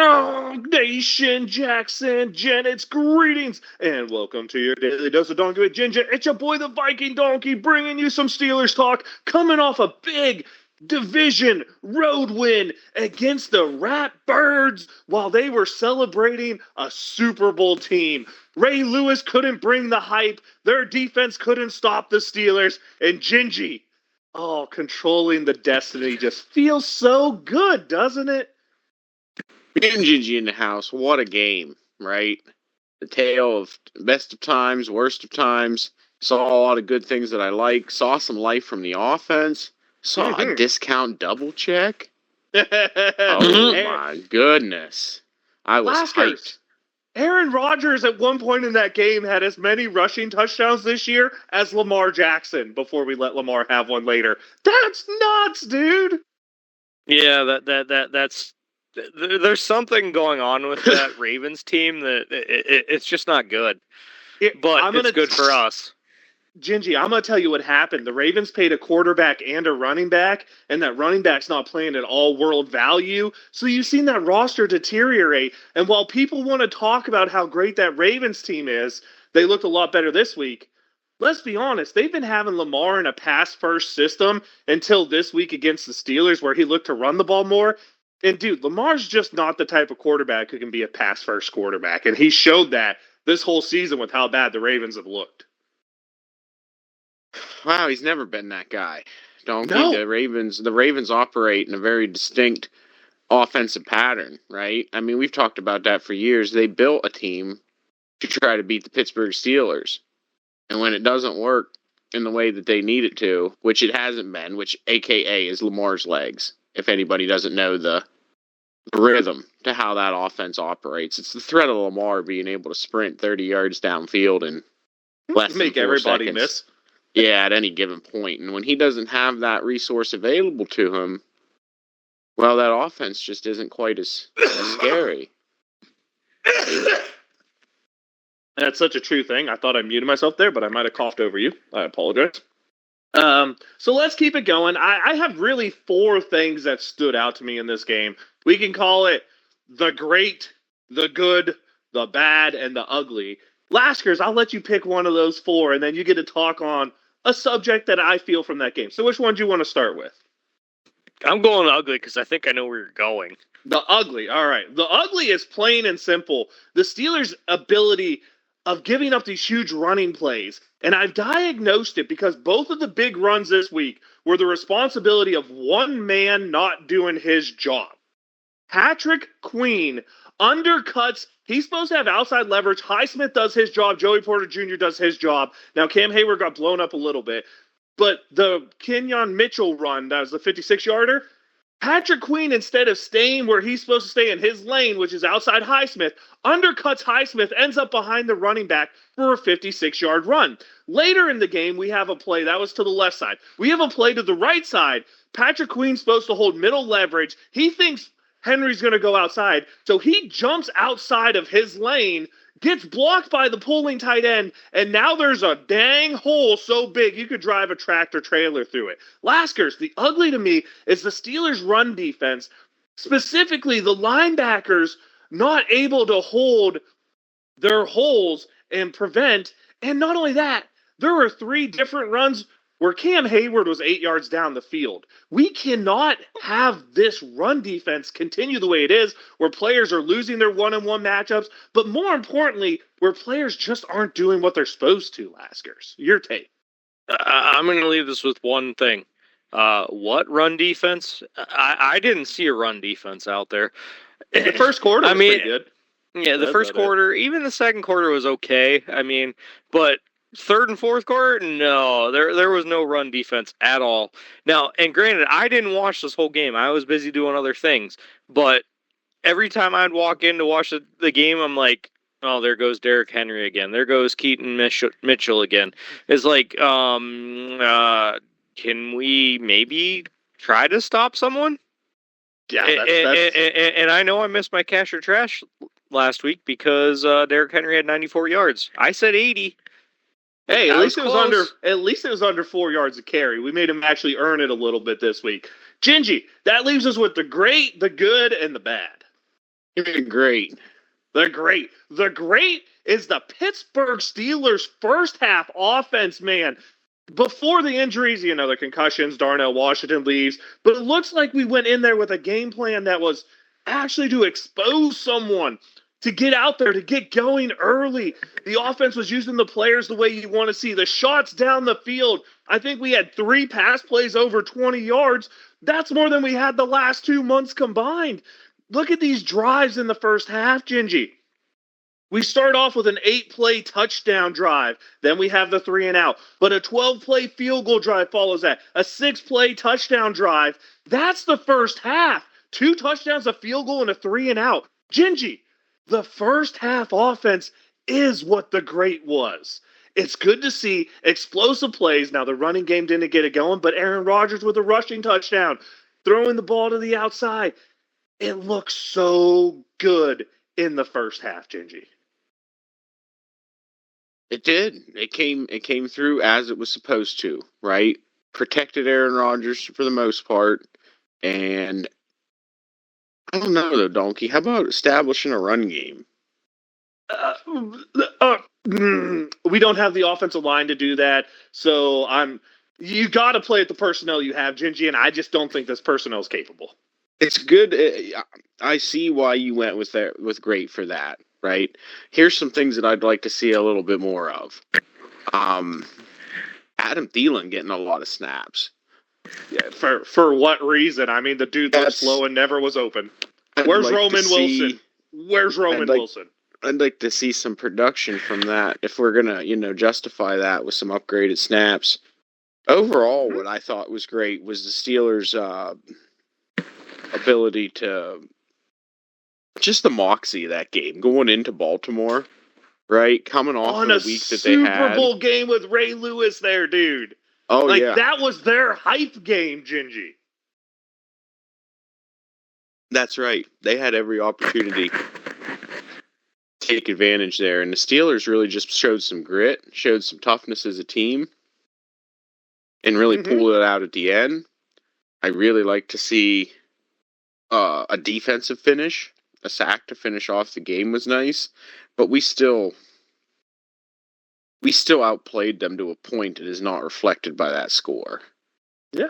Dog Nation, Jackson, Janet's greetings, and welcome to your daily dose of Donkey with Ginger. It's your boy, the Viking Donkey, bringing you some Steelers talk, coming off a big division road win against the Ratbirds while they were celebrating a Super Bowl team. Ray Lewis couldn't bring the hype, their defense couldn't stop the Steelers, and Gingy, controlling the destiny just feels so good, doesn't it? Gingy in the house. What a game, right? The tale of best of times, worst of times. Saw a lot of good things that I like. Saw some life from the offense. Saw a discount double check. Oh my goodness. I was hyped. Aaron Rodgers at one point in that game had as many rushing touchdowns this year as Lamar Jackson before we let Lamar have one later. That's nuts, dude. Yeah, that's there's something going on with that Ravens team that it's just not good. But it's good for us. Gingy, I'm going to tell you what happened. The Ravens paid a quarterback and a running back, and that running back's not playing at all-world value. So you've seen that roster deteriorate. And while people want to talk about how great that Ravens team is, they looked a lot better this week. Let's be honest, they've been having Lamar in a pass-first system until this week against the Steelers where he looked to run the ball more. And, dude, Lamar's just not the type of quarterback who can be a pass-first quarterback. And he showed that this whole season with how bad the Ravens have looked. Wow, he's never been that guy. The Ravens operate in a very distinct offensive pattern, right? I mean, we've talked about that for years. They built a team to try to beat the Pittsburgh Steelers. And when it doesn't work in the way that they need it to, which it hasn't been, which AKA is Lamar's legs, if anybody doesn't know the rhythm to how that offense operates. It's the threat of Lamar being able to sprint 30 yards downfield and make everybody miss. Yeah, at any given point. And when he doesn't have that resource available to him, well, that offense just isn't quite as scary. That's such a true thing. I thought I muted myself there, but I might have coughed over you. I apologize. So let's keep it going. I have really 4 things that stood out to me in this game. We can call it the great, the good, the bad, and the ugly. Laskers, I'll let you pick one of those 4, and then you get to talk on a subject that I feel from that game. So which one do you want to start with? I'm going ugly because I think I know where you're going. The ugly. All right. The ugly is plain and simple. The Steelers' ability of giving up these huge running plays. And I've diagnosed it because both of the big runs this week were the responsibility of one man not doing his job. Patrick Queen undercuts. He's supposed to have outside leverage. Highsmith does his job. Joey Porter Jr. does his job. Now, Cam Hayward got blown up a little bit. But the Kenyon Mitchell run, that was the 56-yarder, Patrick Queen, instead of staying where he's supposed to stay in his lane, which is outside Highsmith, undercuts Highsmith, ends up behind the running back for a 56-yard run. Later in the game, we have a play. That was to the left side. We have a play to the right side. Patrick Queen's supposed to hold middle leverage. He thinks Henry's going to go outside, so he jumps outside of his lane, gets blocked by the pulling tight end, and now there's a dang hole so big you could drive a tractor trailer through it. Laskers, the ugly to me is the Steelers' run defense, specifically the linebackers not able to hold their holes and prevent, and not only that, there were 3 different runs where Cam Hayward was 8 yards down the field. We cannot have this run defense continue the way it is, where players are losing their one-on-one matchups, but more importantly, where players just aren't doing what they're supposed to, Laskers. Your take. I'm going to leave this with one thing. What run defense? I didn't see a run defense out there. The first quarter was pretty good. Yeah, the first quarter, even the second quarter was okay. But third and fourth quarter, no, there was no run defense at all. Now, and granted, I didn't watch this whole game. I was busy doing other things. But every time I'd walk in to watch the game, I'm like, oh, there goes Derrick Henry again. There goes Keaton Mitchell again. It's like, can we maybe try to stop someone? Yeah, and I know I missed my cash or trash last week because Derrick Henry had 94 yards. I said 80. Hey, at least it was under 4 yards of carry. We made him actually earn it a little bit this week. Gingy, that leaves us with the great, the good, and the bad. They're great. They're great. The great is the Pittsburgh Steelers' first half offense, man. Before the injuries, the concussions, Darnell Washington leaves, but it looks like we went in there with a game plan that was actually to expose someone, to get out there, to get going early. The offense was using the players the way you want to see. The shots down the field. I think we had 3 pass plays over 20 yards. That's more than we had the last 2 months combined. Look at these drives in the first half, Gingy. We start off with an 8-play touchdown drive. Then we have the 3 and out. But a 12-play field goal drive follows that. A 6-play touchdown drive. That's the first half. 2 touchdowns, a field goal, and a 3 and out. Gingy, the first half offense is what the great was. It's good to see explosive plays. Now, the running game didn't get it going, but Aaron Rodgers with a rushing touchdown, throwing the ball to the outside. It looks so good in the first half, Gingy. It did. It came through as it was supposed to, right? Protected Aaron Rodgers for the most part. And I don't know, though, Donkey. How about establishing a run game? We don't have the offensive line to do that. So you got to play at the personnel you have, Gingy, and I just don't think this personnel is capable. It's good. I see why you went with great for that, right? Here's some things that I'd like to see a little bit more of. Adam Thielen getting a lot of snaps. Yeah, for what reason? I mean, the dude was slow and never was open. Where's Roman Wilson? Where's Roman Wilson? I'd like to see some production from that if we're gonna, justify that with some upgraded snaps. Overall, what I thought was great was the Steelers' ability to just the moxie of that game going into Baltimore, right? Coming off of the week that they had. Super Bowl game with Ray Lewis there, dude. Oh, yeah. That was their hype game, Gingy. That's right. They had every opportunity to take advantage there. And the Steelers really just showed some grit, showed some toughness as a team, and really pulled it out at the end. I really like to see a defensive finish. A sack to finish off the game was nice, but we still outplayed them to a point that is not reflected by that score. Yeah.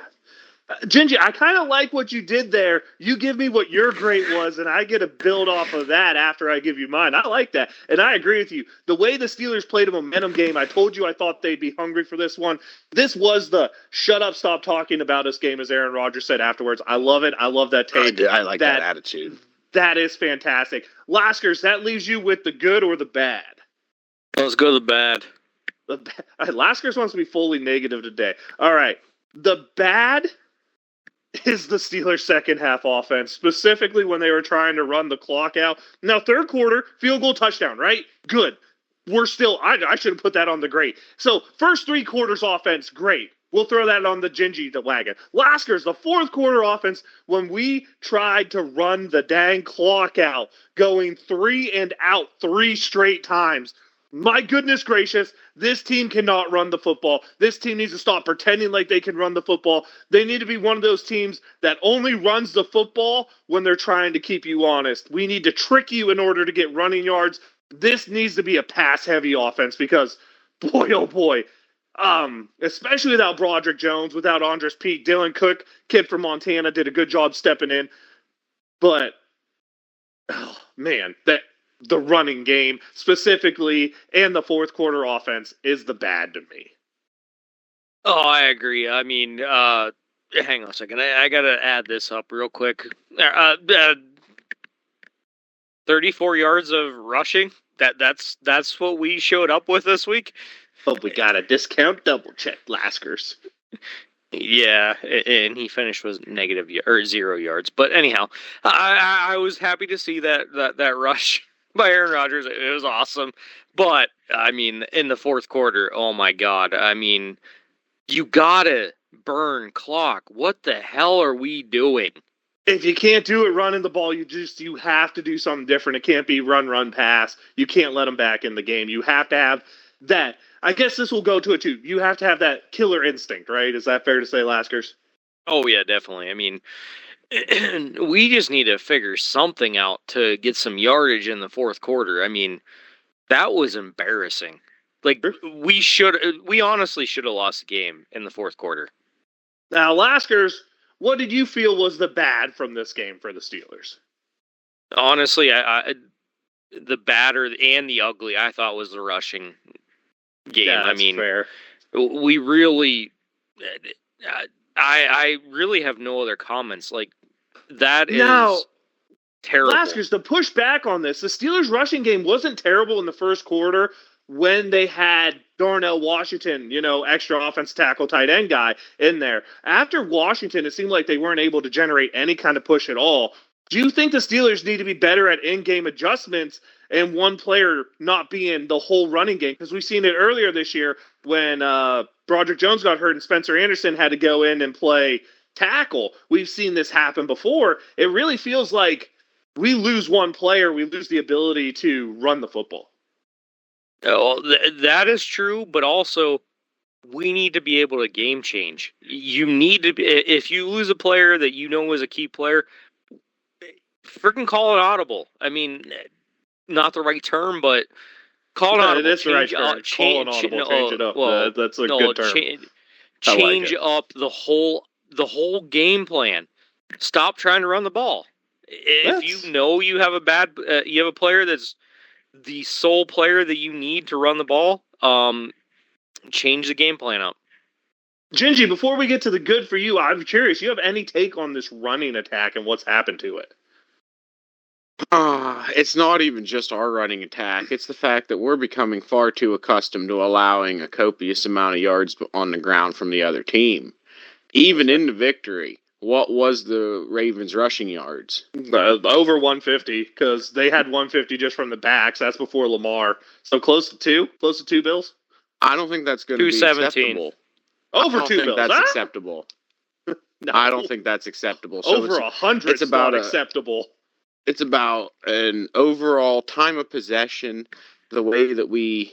Gingy, I kind of like what you did there. You give me what your great was, and I get to build off of that after I give you mine. I like that, and I agree with you. The way the Steelers played a momentum game, I told you I thought they'd be hungry for this one. This was the shut up, stop talking about us game, as Aaron Rodgers said afterwards. I love it. I love that tape. I like that attitude. That is fantastic. Laskers, that leaves you with the good or the bad? Let's go to the bad. Laskers wants to be fully negative today. All right. The bad is the Steelers' second half offense, specifically when they were trying to run the clock out. Now, third quarter, field goal touchdown, right? Good. We're still, I should have put that on the great. So, first 3 quarters offense, great. We'll throw that on the Gingy wagon. Laskers, the fourth quarter offense, when we tried to run the dang clock out, going 3 and out 3 straight times. My goodness gracious, this team cannot run the football. This team needs to stop pretending like they can run the football. They need to be one of those teams that only runs the football when they're trying to keep you honest. We need to trick you in order to get running yards. This needs to be a pass-heavy offense because, boy, oh boy, especially without Broderick Jones, without Andres Pete, Dylan Cook, kid from Montana, did a good job stepping in. But, oh, man, the running game specifically and the fourth quarter offense is the bad to me. Oh, I agree. I mean, hang on a second. I got to add this up real quick. 34 yards of rushing. That's what we showed up with this week. But we got a discount double check, Laskers. Yeah, and he finished with negative or 0 yards. But anyhow, I was happy to see that rush by Aaron Rodgers. It was awesome. But I mean, in the fourth quarter, oh my God! I mean, you gotta burn clock. What the hell are we doing? If you can't do it running the ball, you have to do something different. It can't be run, pass. You can't let them back in the game. You have to have that. I guess this will go to it too. You have to have that killer instinct, right? Is that fair to say, Laskers? Oh yeah, definitely. I mean, we just need to figure something out to get some yardage in the fourth quarter. I mean, that was embarrassing. Like, we honestly should have lost the game in the fourth quarter. Now, Laskers, what did you feel was the bad from this game for the Steelers? Honestly, the batter and the ugly, I thought was the rushing game. Yeah, that's I mean, fair. We really, I really have no other comments. Like, that is terrible. Laskers, to push back on this, the Steelers' rushing game wasn't terrible in the first quarter when they had Darnell Washington, extra offense tackle tight end guy in there. After Washington, it seemed like they weren't able to generate any kind of push at all. Do you think the Steelers need to be better at in-game adjustments and one player not being the whole running game? Because we've seen it earlier this year when Broderick Jones got hurt and Spencer Anderson had to go in and play tackle. We've seen this happen before. It really feels like we lose one player, we lose the ability to run the football. Oh, that is true, but also we need to be able to game change. You need to be, if you lose a player that you know is a key player, freaking call it audible. I mean, not the right term, but call it audible. It is the right term. Call an audible, change it up. Well, that's a good term. Change up the whole game plan. Stop trying to run the ball. If you know you have a player that's the sole player that you need to run the ball, change the game plan up. Gingy, before we get to the good for you, I'm curious, you have any take on this running attack and what's happened to it? It's not even just our running attack. It's the fact that we're becoming far too accustomed to allowing a copious amount of yards on the ground from the other team. Even in the victory, what was the Ravens' rushing yards? Over 150, because they had 150 just from the backs. That's before Lamar. So close to two? Close to two, Bills? I don't think that's going to be acceptable. Over two Bills. That's acceptable. No. I don't think that's acceptable. So over 100 is not acceptable. It's about an overall time of possession. The way that we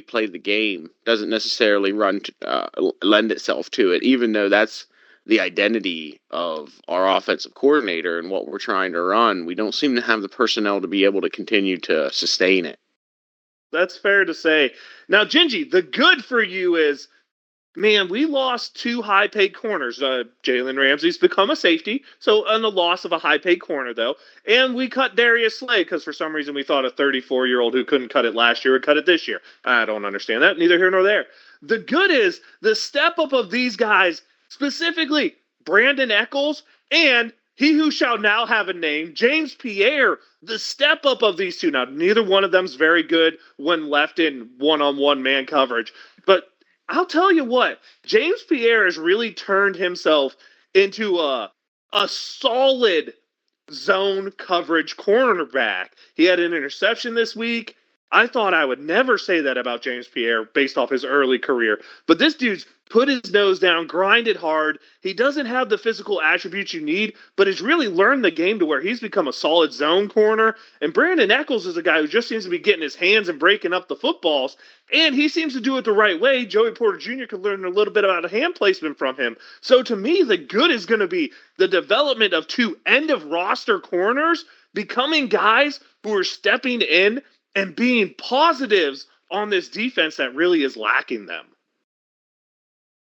play the game doesn't necessarily lend itself to it, even though that's the identity of our offensive coordinator and what we're trying to run. We don't seem to have the personnel to be able to continue to sustain it. That's fair to say. Now, Gingy, the good for you is, man, we lost two high-paid corners. Jalen Ramsey's become a safety, so on the loss of a high-paid corner, though. And we cut Darius Slay because for some reason we thought a 34-year-old who couldn't cut it last year would cut it this year. I don't understand that. Neither here nor there. The good is the step-up of these guys, specifically Brandon Echols and he who shall now have a name, James Pierre, the step-up of these two. Now, neither one of them's very good when left in one-on-one man coverage, but I'll tell you what, James Pierre has really turned himself into a solid zone coverage cornerback. He had an interception this week. I thought I would never say that about James Pierre based off his early career. But this dude's put his nose down, grinded hard. He doesn't have the physical attributes you need, but has really learned the game to where he's become a solid zone corner. And Brandon Echols is a guy who just seems to be getting his hands and breaking up the footballs. And he seems to do it the right way. Joey Porter Jr. could learn a little bit about a hand placement from him. So to me, the good is going to be the development of two end-of-roster corners becoming guys who are stepping in and being positives on this defense that really is lacking them.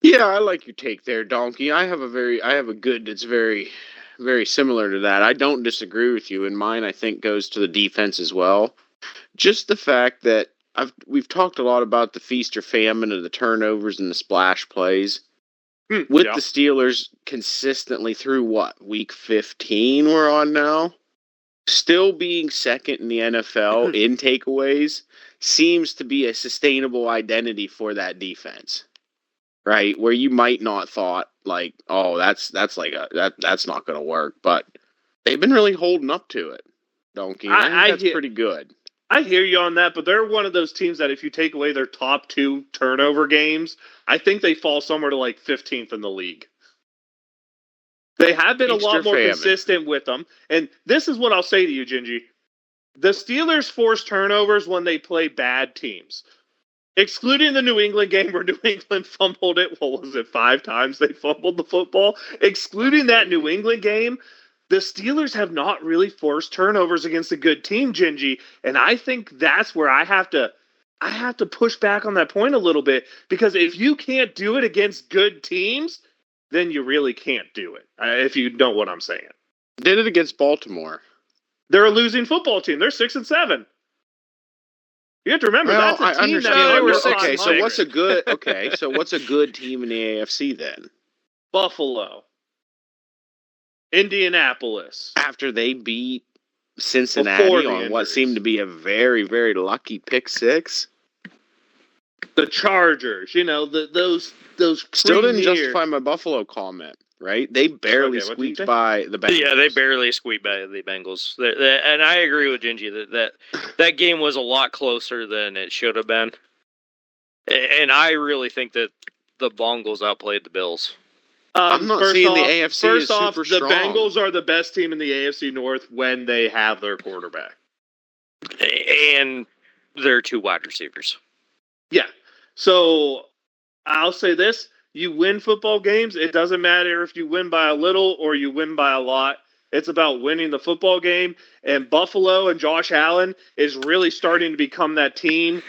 Yeah, I like your take there, Donkey. I have a good that's very, very similar to that. I don't disagree with you, and mine I think goes to the defense as well. Just the fact that we've talked a lot about the feast or famine of the turnovers and the splash plays. With the Steelers consistently through week 15 we're on now? Still being second in the NFL in takeaways seems to be a sustainable identity for that defense, right? Where you might not thought like, oh, that's not going to work, but they've been really holding up to it. Donkey, I think that's pretty good. I hear you on that, but they're one of those teams that if you take away their top two turnover games, I think they fall somewhere to like 15th in the league. They have been a lot more consistent with them. And this is what I'll say to you, Gingy. The Steelers force turnovers when they play bad teams. Excluding the New England game where New England fumbled it, 5 times they fumbled the football? Excluding that New England game, the Steelers have not really forced turnovers against a good team, Gingy, and I think that's where I have to push back on that point a little bit, because if you can't do it against good teams, then you really can't do it, if you know what I'm saying. Did it against Baltimore. They're a losing football team. They're 6-7. You have to remember, that's a team that they were 6-6. Okay, so what's a good what's a good team in the AFC then? Buffalo. Indianapolis. After they beat Cincinnati on what seemed to be a very, very lucky pick six. The Chargers, those still didn't justify my Buffalo comment, right? They barely squeaked by the Bengals. Yeah, they barely squeaked by the Bengals. And I agree with Gingy that game was a lot closer than it should have been. And I really think that the Bengals outplayed the Bills. I'm not seeing the AFC First is off, super the strong. Bengals are the best team in the AFC North when they have their quarterback. And their 2 wide receivers. Yeah. So I'll say this. You win football games. It doesn't matter if you win by a little or you win by a lot. It's about winning the football game. And Buffalo and Josh Allen is really starting to become that team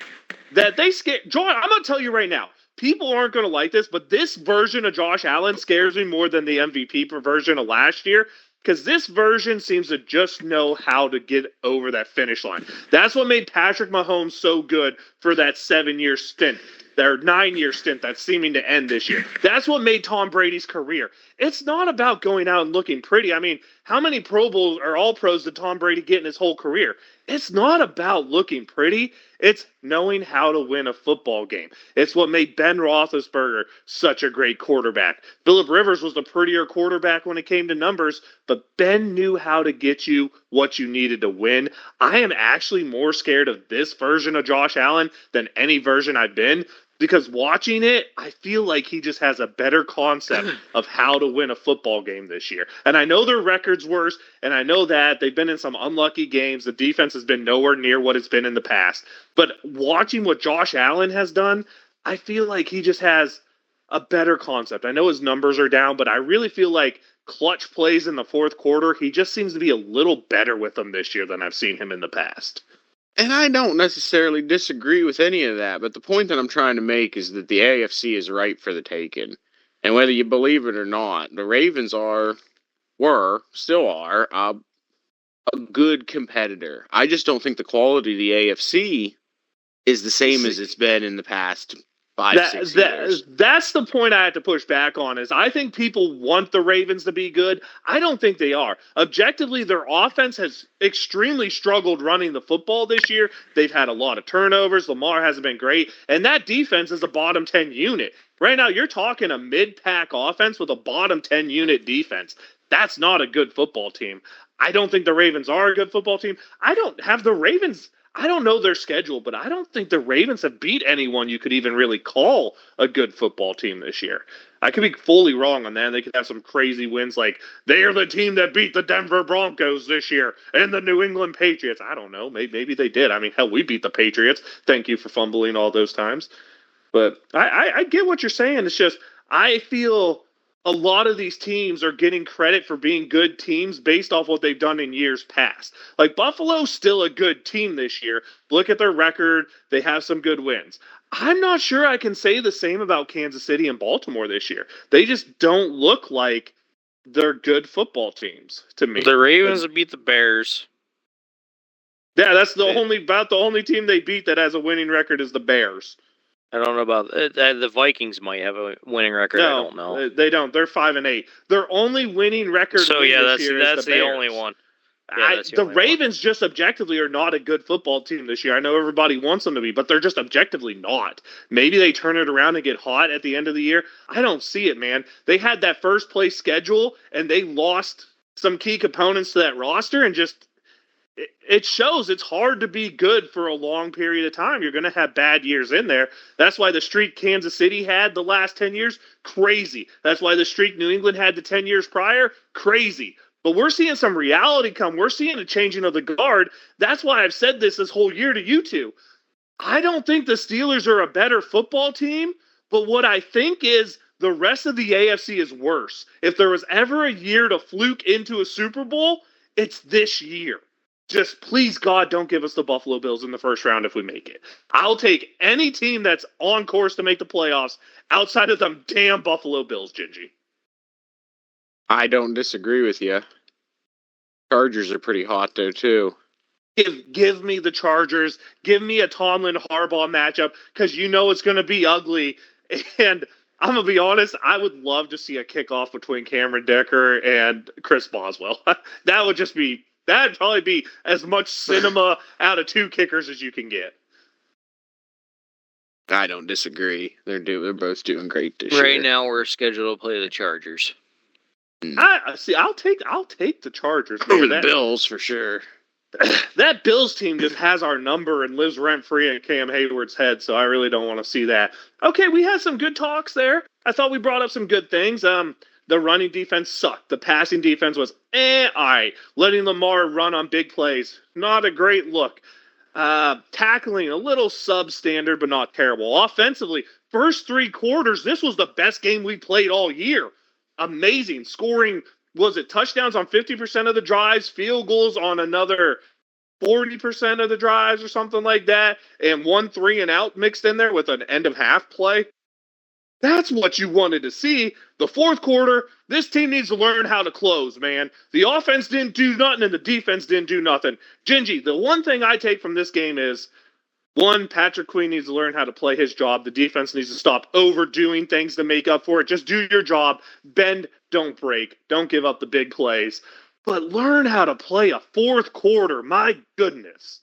that they scare. John, I'm going to tell you right now. People aren't going to like this, but this version of Josh Allen scares me more than the MVP version of last year, because this version seems to just know how to get over that finish line. That's what made Patrick Mahomes so good for that 7-year stint, their 9-year stint that's seeming to end this year. That's what made Tom Brady's career. It's not about going out and looking pretty. I mean, how many Pro Bowls or All-Pros did Tom Brady get in his whole career? It's not about looking pretty. It's knowing how to win a football game. It's what made Ben Roethlisberger such a great quarterback. Phillip Rivers was the prettier quarterback when it came to numbers, but Ben knew how to get you what you needed to win. I am actually more scared of this version of Josh Allen than any version I've been, because watching it, I feel like he just has a better concept of how to win a football game this year. And I know their record's worse, and I know that they've been in some unlucky games. The defense has been nowhere near what it's been in the past. But watching what Josh Allen has done, I feel like he just has a better concept. I know his numbers are down, but I really feel like clutch plays in the fourth quarter, he just seems to be a little better with them this year than I've seen him in the past. And I don't necessarily disagree with any of that, but the point that I'm trying to make is that the AFC is ripe for the taking. And whether you believe it or not, the Ravens still are, a good competitor. I just don't think the quality of the AFC is the same as it's been in the past 5-6 years. That's the point I had to push back on, is I think people want the Ravens to be good. I don't think they are. Objectively, their offense has extremely struggled running the football this year. They've had a lot of turnovers. Lamar hasn't been great. And that defense is a bottom 10 unit. Right now, you're talking a mid-pack offense with a bottom 10 unit defense. That's not a good football team. I don't think the Ravens are a good football team. I don't know their schedule, but I don't think the Ravens have beat anyone you could even really call a good football team this year. I could be fully wrong on that. They could have some crazy wins like they are the team that beat the Denver Broncos this year and the New England Patriots. I don't know. Maybe they did. I mean, hell, we beat the Patriots. Thank you for fumbling all those times. But I get what you're saying. It's just I feel a lot of these teams are getting credit for being good teams based off what they've done in years past. Like, Buffalo's still a good team this year. Look at their record. They have some good wins. I'm not sure I can say the same about Kansas City and Baltimore this year. They just don't look like they're good football teams to me. The Ravens beat the Bears. Yeah, that's the only team they beat that has a winning record is the Bears. I don't know about the Vikings. Might have a winning record. No, I don't know. They don't. They're 5-8. Their only winning record. So yeah, that's the the only one. Yeah, the Ravens just objectively are not a good football team this year. I know everybody wants them to be, but they're just objectively not. Maybe they turn it around and get hot at the end of the year. I don't see it, man. They had that first place schedule, and they lost some key components to that roster, and just it shows it's hard to be good for a long period of time. You're going to have bad years in there. That's why the streak Kansas City had the last 10 years, crazy. That's why the streak New England had the 10 years prior, crazy. But we're seeing some reality come. We're seeing a changing of the guard. That's why I've said this whole year to you two. I don't think the Steelers are a better football team, but what I think is the rest of the AFC is worse. If there was ever a year to fluke into a Super Bowl, it's this year. Just please, God, don't give us the Buffalo Bills in the first round if we make it. I'll take any team that's on course to make the playoffs outside of them damn Buffalo Bills, Gingy. I don't disagree with you. Chargers are pretty hot, though, too. Give me the Chargers. Give me a Tomlin-Harbaugh matchup because you know it's going to be ugly. And I'm going to be honest, I would love to see a kickoff between Cameron Dicker and Chris Boswell. That'd probably be as much cinema out of two kickers as you can get. I don't disagree. They're both doing great this year. Right now, we're scheduled to play the Chargers. I'll take the Chargers over the Bills for sure. That Bills team just has our number and lives rent-free in Cam Hayward's head, so I really don't want to see that. Okay, we had some good talks there. I thought we brought up some good things. The running defense sucked. The passing defense was all right. Letting Lamar run on big plays, not a great look. Tackling, a little substandard, but not terrible. Offensively, first 3 quarters, this was the best game we played all year. Amazing. Scoring, touchdowns on 50% of the drives, field goals on another 40% of the drives or something like that, and 1 3-and-out mixed in there with an end-of-half play. That's what you wanted to see. The fourth quarter, this team needs to learn how to close, man. The offense didn't do nothing and the defense didn't do nothing. Gingy, the one thing I take from this game is, 1, Patrick Queen needs to learn how to play his job. The defense needs to stop overdoing things to make up for it. Just do your job. Bend, don't break. Don't give up the big plays. But learn how to play a fourth quarter. My goodness.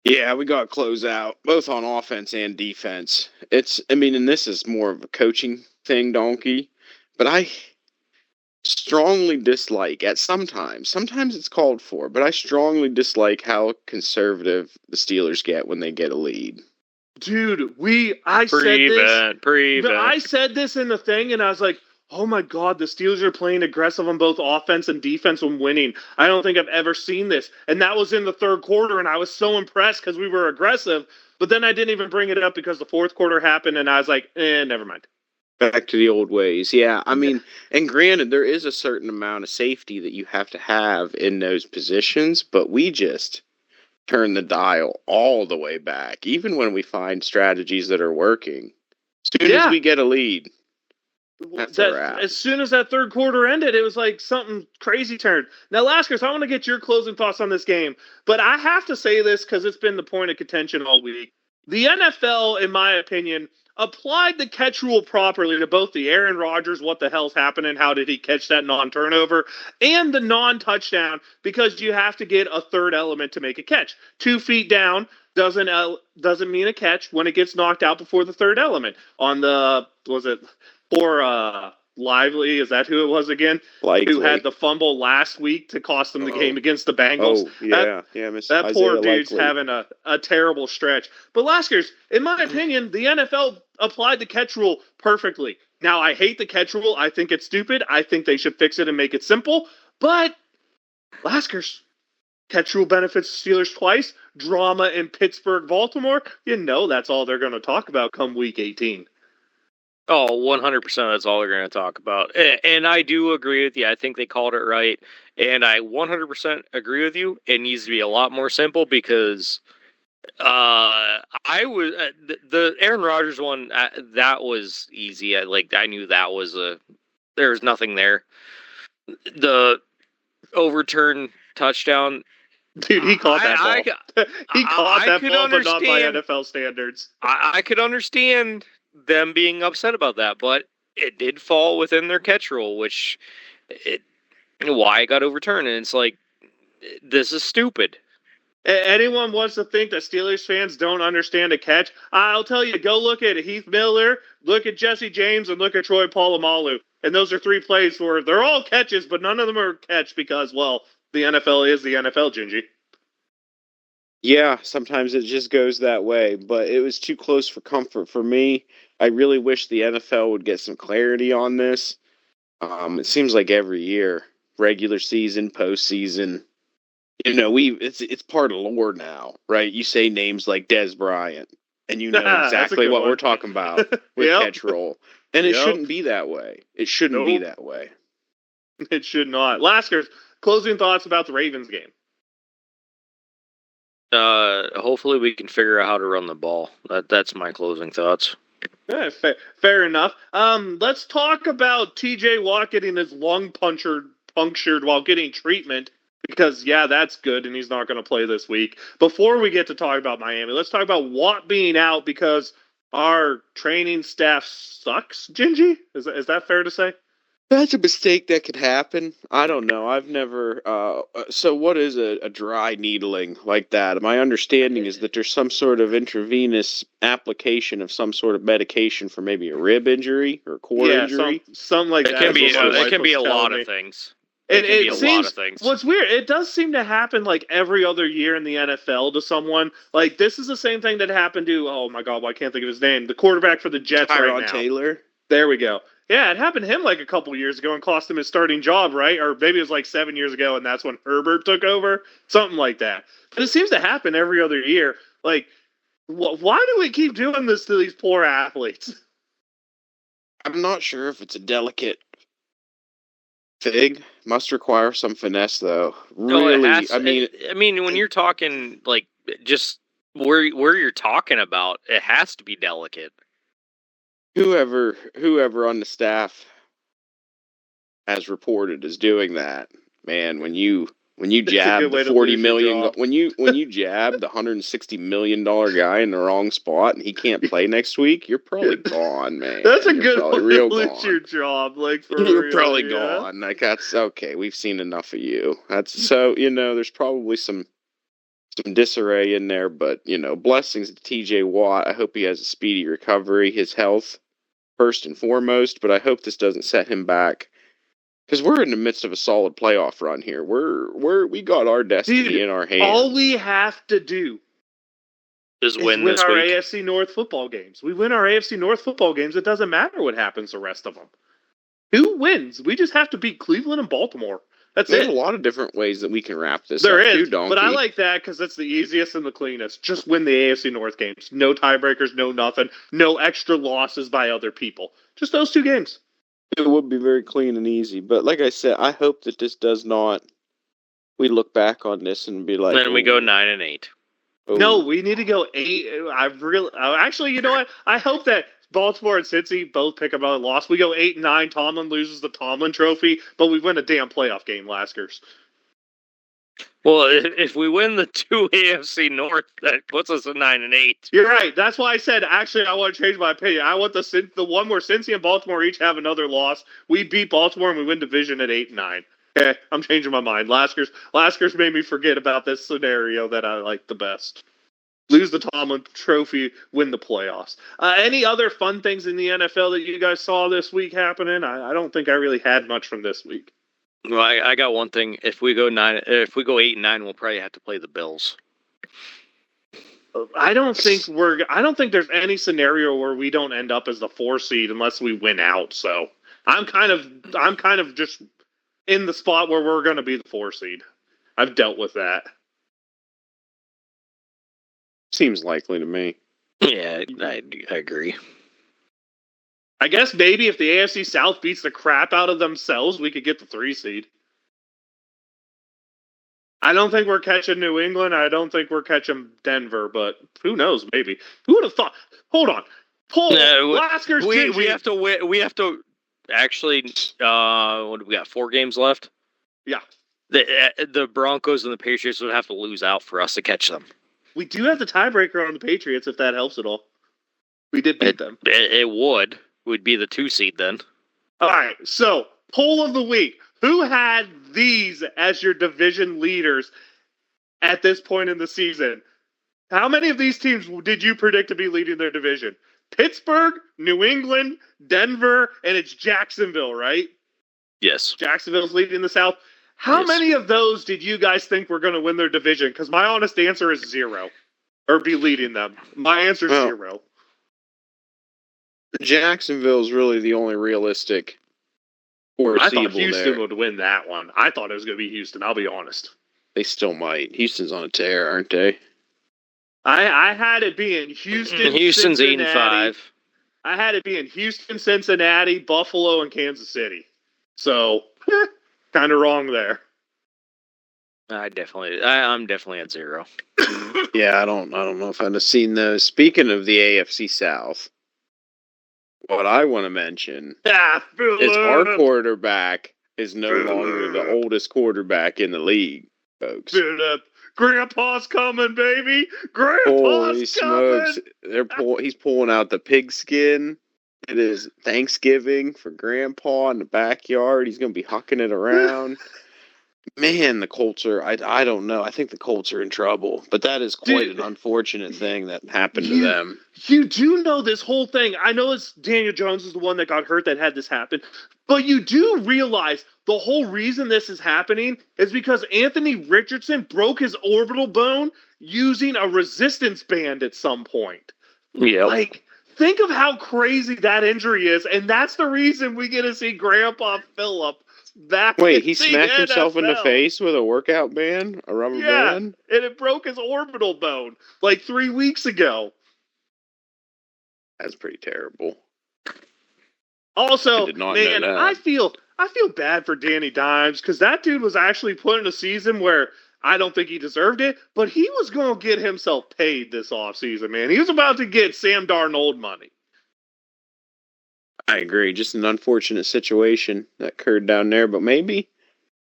Yeah, we got to close out, both on offense and defense. And this is more of a coaching thing, Donkey, but I strongly dislike, sometimes it's called for, but I strongly dislike how conservative the Steelers get when they get a lead. Dude, I said this in the thing, and I was like, oh my God, the Steelers are playing aggressive on both offense and defense when winning. I don't think I've ever seen this. And that was in the third quarter, and I was so impressed because we were aggressive. But then I didn't even bring it up because the fourth quarter happened, and I was like, never mind. Back to the old ways. Yeah, and granted, there is a certain amount of safety that you have to have in those positions, but we just turn the dial all the way back, even when we find strategies that are working. As soon as we get a lead. As soon as that third quarter ended, it was like something crazy turned. Now, Laskers, I want to get your closing thoughts on this game, but I have to say this because it's been the point of contention all week. The NFL, in my opinion, applied the catch rule properly to both the Aaron Rodgers, what the hell's happening, how did he catch that non-turnover, and the non-touchdown, because you have to get a third element to make a catch. 2 feet down doesn't mean a catch when it gets knocked out before the third element. On the, or Lively, is that who it was again? Likely. Who had the fumble last week to cost them the game against the Bengals. Oh, yeah. That poor dude's having a terrible stretch. But Laskers, in my opinion, the NFL applied the catch rule perfectly. Now, I hate the catch rule. I think it's stupid. I think they should fix it and make it simple. But, Laskers, catch rule benefits the Steelers twice. Drama in Pittsburgh, Baltimore. You know that's all they're going to talk about come week 18. Oh, 100% that's all they're going to talk about. And I do agree with you. I think they called it right. And I 100% agree with you. It needs to be a lot more simple because the Aaron Rodgers one, that was easy. I knew that was there was nothing there. The overturned touchdown. Dude, he caught that ball. He caught that ball, but not by NFL standards. I could understand them being upset about that, but it did fall within their catch rule, why it got overturned. And it's like, this is stupid. Anyone wants to think that Steelers fans don't understand a catch? I'll tell you, go look at Heath Miller, look at Jesse James, and look at Troy Polamalu. And those are 3 plays where they're all catches, but none of them are catch because, well, the NFL is the NFL, Gingy. Yeah, sometimes it just goes that way, but it was too close for comfort for me. I really wish the NFL would get some clarity on this. It seems like every year, regular season, postseason, it's part of lore now, right? You say names like Dez Bryant. And you know exactly what we're talking about with catch roll. And it shouldn't be that way. It shouldn't be that way. It should not. Laskers, closing thoughts about the Ravens game. Hopefully we can figure out how to run the ball. That's my closing thoughts. Yeah, fair enough. Let's talk about TJ Watt getting his lung punctured while getting treatment, because that's good, and he's not going to play this week. Before we get to talk about Miami, let's talk about Watt being out because our training staff sucks. Gingy, is that fair to say? That's a mistake that could happen. I don't know. I've never. So, what is a dry needling like that? My understanding is that there's some sort of intravenous application of some sort of medication for maybe a rib injury or core injury. Something like that. It can be a lot of things. It seems, a lot of things. What's weird, it does seem to happen like every other year in the NFL to someone. Like, this is the same thing that happened to, oh my God, I can't think of his name, the quarterback for the Jets right now. Tyrod Taylor. There we go. Yeah, it happened to him like a couple years ago and cost him his starting job, right? Or maybe it was like 7 years ago, and that's when Herbert took over. Something like that. But it seems to happen every other year. Like, why do we keep doing this to these poor athletes? I'm not sure if it's a delicate thing. Must require some finesse, though. Really, I mean, when you're talking, like, just where you're talking about, it has to be delicate. Whoever on the staff has reported is doing that. Man, when you jab the $40 million, when you jab the $160 million guy in the wrong spot and he can't play next week, you're probably gone, man. That's a good way to lose your job. Like, you're probably gone. Like, that's okay. We've seen enough of you. That's so there's probably some disarray in there, but blessings to TJ Watt. I hope he has a speedy recovery. His health first and foremost, but I hope this doesn't set him back, because we're in the midst of a solid playoff run here. We got our destiny in our hands. All we have to do is win our week. AFC North football games. We win our AFC North football games. It doesn't matter what happens the rest of them. Who wins? We just have to beat Cleveland and Baltimore. There's a lot of different ways that we can wrap this there up. There is, but I like that because that's the easiest and the cleanest. Just win the AFC North games. No tiebreakers, no nothing. No extra losses by other people. Just those two games. It would be very clean and easy. But like I said, I hope that this does not... We look back on this and be like... Then we go 9-8. Oh. No, we need to go 8. Actually, you know what? I hope that Baltimore and Cincy both pick up another loss. We go 8-9. Tomlin loses the Tomlin Trophy, but we win a damn playoff game, Laskers. Well, if we win the 2 AFC North, that puts us at 9-8. You're right. That's why I said, actually, I want to change my opinion. I want the one where Cincy and Baltimore each have another loss. We beat Baltimore and we win division at 8-9. Okay, I'm changing my mind. Laskers made me forget about this scenario that I like the best. Lose the Tomlin Trophy, win the playoffs. Any other fun things in the NFL that you guys saw this week happening? I don't think I really had much from this week. Well, I got one thing. If we go 8-9, we'll probably have to play the Bills. I don't think there's any scenario where we don't end up as the 4 seed unless we win out. So I'm kind of just in the spot where we're going to be the 4 seed. I've dealt with that. Seems likely to me. Yeah, I agree. I guess maybe if the AFC South beats the crap out of themselves, we could get the 3 seed. I don't think we're catching New England. I don't think we're catching Denver, but who knows? Maybe. Who would have thought? Hold on. Laskers. We have to win. We have to actually. What do we got? 4 games left. Yeah. The Broncos and the Patriots would have to lose out for us to catch them. We do have the tiebreaker on the Patriots, if that helps at all. We did beat them. It would be the 2 seed then. All right, so poll of the week. Who had these as your division leaders at this point in the season? How many of these teams did you predict to be leading their division? Pittsburgh, New England, Denver, and it's Jacksonville, right? Yes. Jacksonville's leading the South. How many of those did you guys think were going to win their division? Because my honest answer is 0. Or be leading them. My answer is 0. Jacksonville's really the only realistic foreseeable. I thought Houston would win that one. I thought it was going to be Houston, I'll be honest. They still might. Houston's on a tear, aren't they? I had it being Houston, Houston's Cincinnati. 8-5. I had it being Houston, Cincinnati, Buffalo, and Kansas City. So, kind of wrong there. I'm definitely at 0. Yeah, I don't know if I've seen those. Speaking of the AFC South, what I want to mention is our quarterback is no longer the oldest quarterback in the league, folks. Phillip, Grandpa's coming, baby. Grandpa's coming. Smokes! He's pulling out the pigskin. It is Thanksgiving for Grandpa in the backyard. He's going to be hucking it around. Man, the Colts are, I don't know. I think the Colts are in trouble. But that is quite an unfortunate thing that happened to them. You do know this whole thing. I know it's Daniel Jones is the one that got hurt that had this happen. But you do realize the whole reason this is happening is because Anthony Richardson broke his orbital bone using a resistance band at some point. Yeah. Like, think of how crazy that injury is. And that's the reason we get to see Grandpa Phillip back. Wait, he smacked himself in the face with a workout band? A rubber band? And it broke his orbital bone like 3 weeks ago. That's pretty terrible. Also, man, I feel bad for Danny Dimes because that dude was actually put in a season where I don't think he deserved it, but he was going to get himself paid this offseason, man. He was about to get Sam Darnold money. I agree. Just an unfortunate situation that occurred down there, but maybe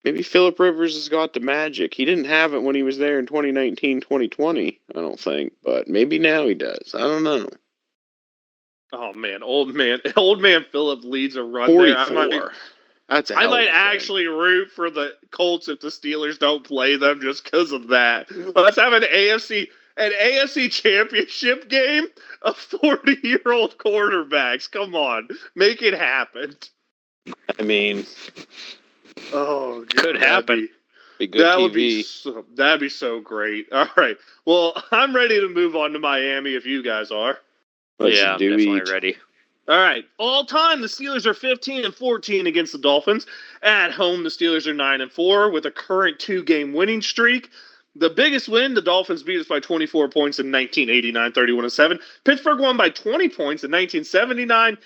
Phillip Rivers has got the magic. He didn't have it when he was there in 2019, 2020, I don't think, but maybe now he does. I don't know. Oh man, old man Phillip leads a run 44. there. I might actually root for the Colts if the Steelers don't play them just because of that. Let's have an AFC championship game of 40-year-old quarterbacks. Come on, make it happen. I mean, oh, could happen. Be good TV. That'd be so great. All right, well, I'm ready to move on to Miami if you guys are. I'm definitely ready. All right. All time, the Steelers are 15-14 against the Dolphins. At home, the Steelers are 9-4 with a current 2-game winning streak. The biggest win, the Dolphins beat us by 24 points in 1989, 31-7. Pittsburgh won by 20 points in 1979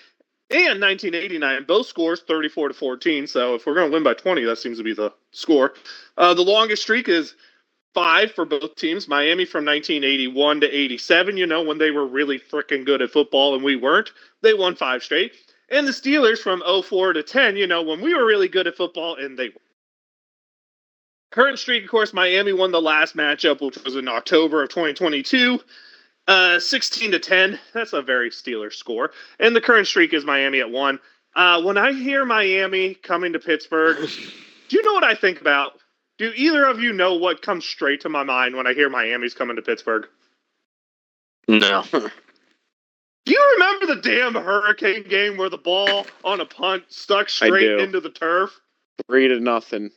and 1989. Both scores 34-14. So if we're going to win by 20, that seems to be the score. The longest streak is 5 for both teams. Miami from 1981 to 87, when they were really freaking good at football and we weren't. They won 5 straight. And the Steelers from 04 to 10, when we were really good at football and they were. Current streak, of course, Miami won the last matchup, which was in October of 2022. 16 to 10. That's a very Steelers score. And the current streak is Miami at 1. When I hear Miami coming to Pittsburgh, do you know what I think about? Do either of you know what comes straight to my mind when I hear Miami's coming to Pittsburgh? No. Do you remember the damn Hurricane game where the ball on a punt stuck straight into the turf? 3-0.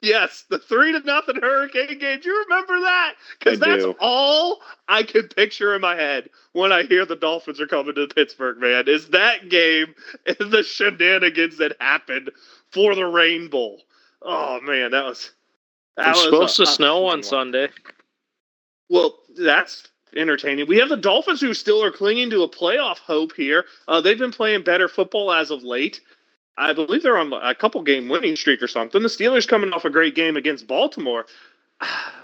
Yes, the 3-0 Hurricane game. Do you remember that? Because that's all I can picture in my head when I hear the Dolphins are coming to Pittsburgh, man, is that game and the shenanigans that happened for the Rain Bowl. Oh, man, that was... It's supposed to snow on Sunday. Well, that's entertaining. We have the Dolphins who still are clinging to a playoff hope here. They've been playing better football as of late. I believe they're on a couple-game winning streak or something. The Steelers coming off a great game against Baltimore.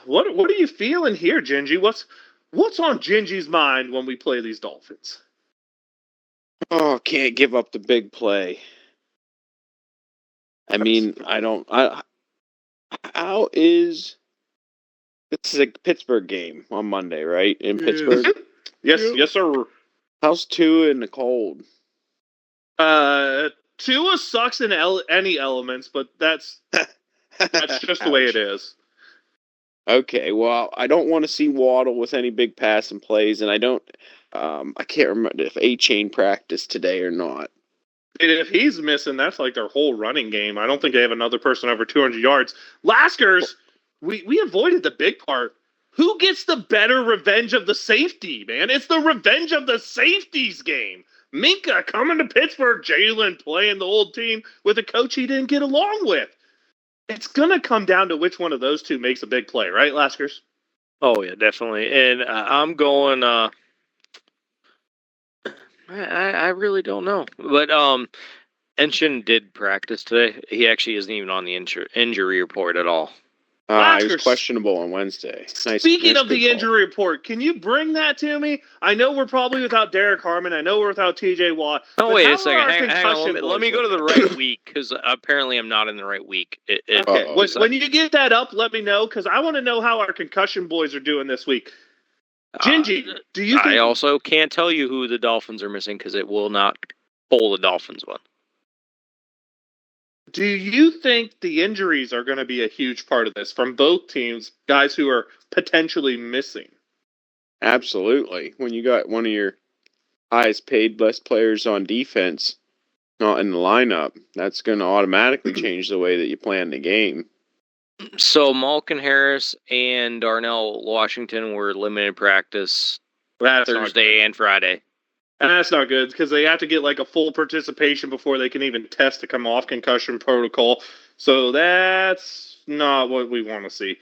What are you feeling here, Gingy? What's on Gingy's mind when we play these Dolphins? Oh, can't give up the big play. I mean, this is a Pittsburgh game on Monday, right? In Pittsburgh? Yes, sir. How's Tua in the cold? Tua sucks in any elements, but that's just the way it is. Okay, well, I don't want to see Waddle with any big passing plays, and I can't remember if A-Chain practiced today or not. And if he's missing, that's like their whole running game. I don't think they have another person over 200 yards. Laskers, we avoided the big part. Who gets the better revenge of the safety, man? It's the revenge of the safeties game. Minka coming to Pittsburgh, Jalen playing the old team with a coach he didn't get along with. It's going to come down to which one of those two makes a big play, right, Laskers? Oh yeah, definitely. And I'm going. I really don't know, but Enshin did practice today. He actually isn't even on the injury report at all. He was questionable on Wednesday. Speaking of the injury report, can you bring that to me? I know we're probably without Derek Harmon. I know we're without TJ Watt. Oh, wait a second. Hang on. Let me go to the right week, because apparently I'm not in the right week. Okay. When you get that up, let me know, because I want to know how our concussion boys are doing this week. Gingy, do you think... I also can't tell you who the Dolphins are missing, because it will not pull the Dolphins one. Do you think the injuries are going to be a huge part of this from both teams, guys who are potentially missing? Absolutely. When you got one of your highest paid best players on defense not in the lineup, that's going to automatically change the way that you plan the game. So Malkin Harris and Darnell Washington were limited practice Thursday and Friday. And that's not good, because they have to get like a full participation before they can even test to come off concussion protocol. So that's not what we want to see.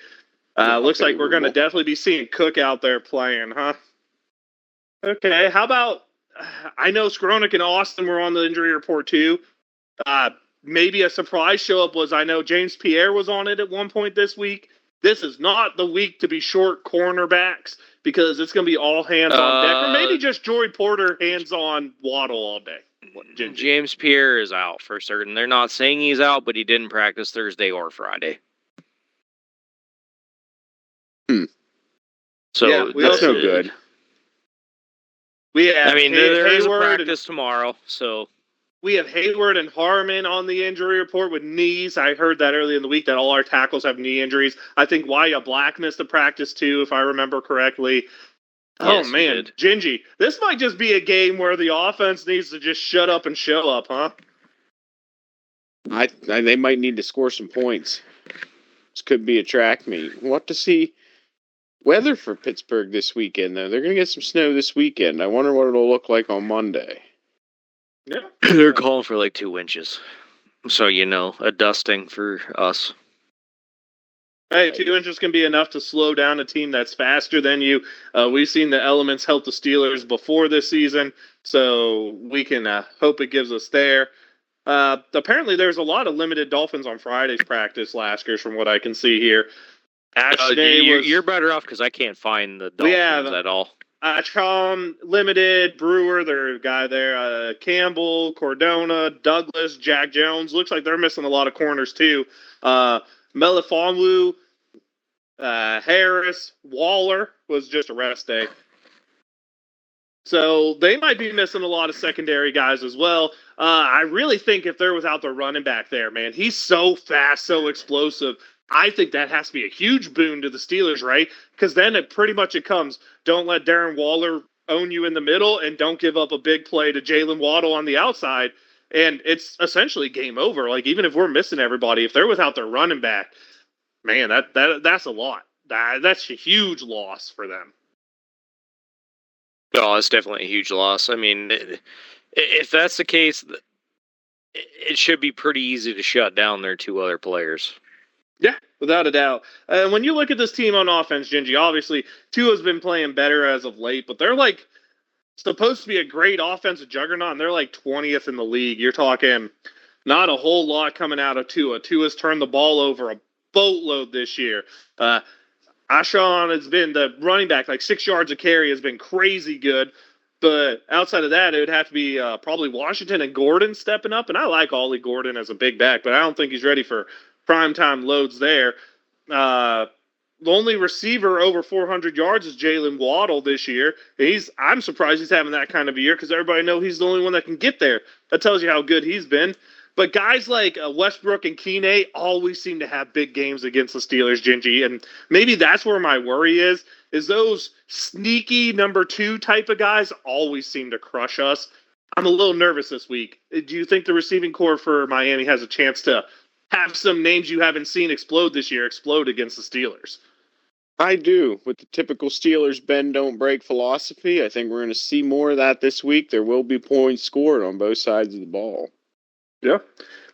Looks like we're going to definitely be seeing Cook out there playing, huh? Okay, how about... I know Skronik and Austin were on the injury report too. Maybe a surprise show-up was, I know James Pierre was on it at one point this week. This is not the week to be short cornerbacks, because it's going to be all hands on deck. Or maybe just Joey Porter hands on Waddle all day. James Pierre is out for certain. They're not saying he's out, but he didn't practice Thursday or Friday. So yeah, that's no good. There is a practice tomorrow, so... We have Hayward and Harmon on the injury report with knees. I heard that early in the week that all our tackles have knee injuries. I think Wyatt Black missed a practice too, if I remember correctly. Yes, oh, man. Gingy, this might just be a game where the offense needs to just shut up and show up, huh? They might need to score some points. This could be a track meet. We'll have to see weather for Pittsburgh this weekend, though. They're going to get some snow this weekend. I wonder what it'll look like on Monday. Yeah. They're calling for like 2 inches. So, a dusting for us. Hey, 2 inches can be enough to slow down a team that's faster than you. We've seen the elements help the Steelers before this season, so we can hope it gives us there. Apparently, there's a lot of limited Dolphins on Friday's practice last year, from what I can see here. You're better off, because I can't find the Dolphins at all. Chom, limited, Brewer, their guy there, Campbell, Cordona, Douglas, Jack Jones. Looks like they're missing a lot of corners too. Melifonwu, Harris, Waller was just a rest day. So they might be missing a lot of secondary guys as well. I really think if they're without their running back there, man, he's so fast, so explosive. I think that has to be a huge boon to the Steelers, right? Because then it comes, don't let Darren Waller own you in the middle, and don't give up a big play to Jalen Waddle on the outside, and it's essentially game over. Like, even if we're missing everybody, if they're without their running back, man, that's a lot. That's a huge loss for them. Oh, it's definitely a huge loss. I mean, if that's the case, it should be pretty easy to shut down their 2 other players. Yeah, without a doubt. When you look at this team on offense, Gingy, obviously Tua's been playing better as of late, but they're like supposed to be a great offensive juggernaut, and they're like 20th in the league. You're talking not a whole lot coming out of Tua. Tua's turned the ball over a boatload this year. Ashawn has been the running back, like 6 yards a carry has been crazy good. But outside of that, it would have to be probably Washington and Gordon stepping up. And I like Ollie Gordon as a big back, but I don't think he's ready for primetime loads there. The only receiver over 400 yards is Jalen Waddle this year. I'm surprised he's having that kind of a year, because everybody knows he's the only one that can get there. That tells you how good he's been. But guys like Westbrook and Keeney always seem to have big games against the Steelers, Gingy. And maybe that's where my worry is those sneaky number 2 type of guys always seem to crush us. I'm a little nervous this week. Do you think the receiving core for Miami has a chance to have some names you haven't seen explode this year explode against the Steelers? I do. With the typical Steelers bend, don't break philosophy, I think we're going to see more of that this week. There will be points scored on both sides of the ball. Yeah.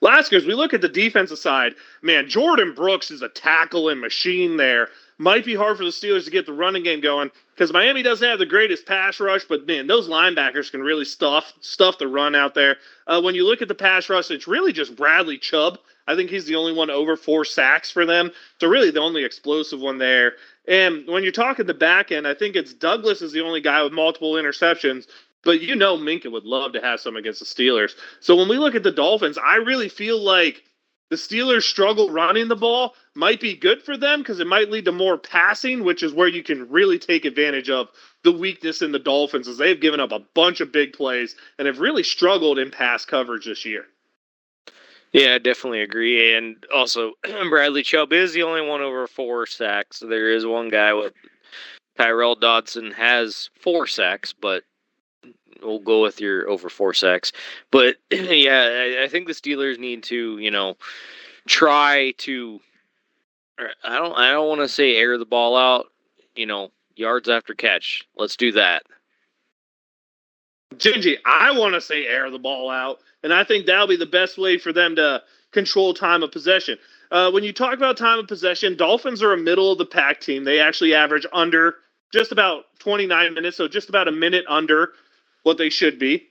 Laskers, we look at the defensive side. Man, Jordan Brooks is a tackling machine there. Might be hard for the Steelers to get the running game going because Miami doesn't have the greatest pass rush, but man, those linebackers can really stuff the run out there. When you look at the pass rush, it's really just Bradley Chubb. I think he's the only one over 4 sacks for them. So really the only explosive one there. And when you're talking the back end, I think it's Douglas is the only guy with multiple interceptions. But you know Minka would love to have some against the Steelers. So when we look at the Dolphins, I really feel like the Steelers' struggle running the ball might be good for them because it might lead to more passing, which is where you can really take advantage of the weakness in the Dolphins as they've given up a bunch of big plays and have really struggled in pass coverage this year. Yeah, I definitely agree. And also, Bradley Chubb is the only one over 4 sacks. There is one guy with Tyrell Dodson has 4 sacks, but we'll go with your over 4 sacks. But yeah, I think the Steelers need to, try to. I don't want to say air the ball out. Yards after catch. Let's do that. Gingy, I want to say air the ball out, and I think that'll be the best way for them to control time of possession. When you talk about time of possession, Dolphins are a middle-of-the-pack team. They actually average under just about 29 minutes, so just about a minute under what they should be.